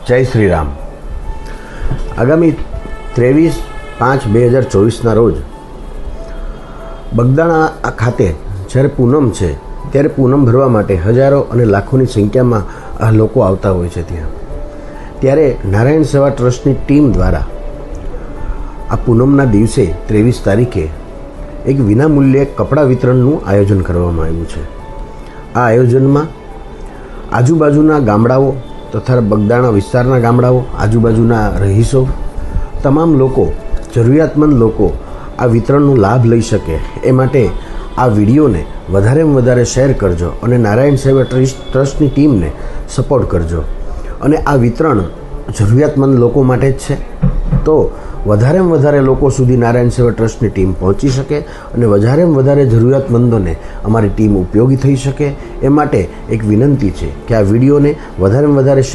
જય શ્રી રામ. આગામી 23/5/2024ના રોજ બગદાણા ખાતે જ્યારે પૂનમ છે ત્યારે પૂનમ ભરવા માટે હજારો અને લાખોની સંખ્યામાં આ લોકો આવતા હોય છે. ત્યારે નારાયણ સેવા ટ્રસ્ટની ટીમ દ્વારા આ પૂનમના દિવસે 23 તારીખે એક વિનામૂલ્યે કપડાં વિતરણનું આયોજન કરવામાં આવ્યું છે. આ આયોજનમાં આજુબાજુના ગામડાઓ તથા બગદાણા વિસ્તારના ગામડાઓ, આજુબાજુના રહીશો, તમામ લોકો, જરૂરિયાતમંદ લોકો આ વિતરણનો લાભ લઈ શકે એ માટે આ વિડીયોને વધારેમાં વધારે શેર કરજો અને નારાયણ સેવા ટ્રસ્ટની ટીમને સપોર્ટ કરજો. અને આ વિતરણ જરૂરિયાતમંદ લોકો માટે જ છે, તો વધારેમાં વધારે લોકો સુધી નારાયણ સેવા ટ્રસ્ટની ટીમ પહોંચી શકે અને વધારેમાં વધારે જરૂરિયાતમંદોને અમારી ટીમ ઉપયોગી થઈ શકે એ માટે એક વિનંતી છે કે આ વિડીયોને વધારેમાં વધારે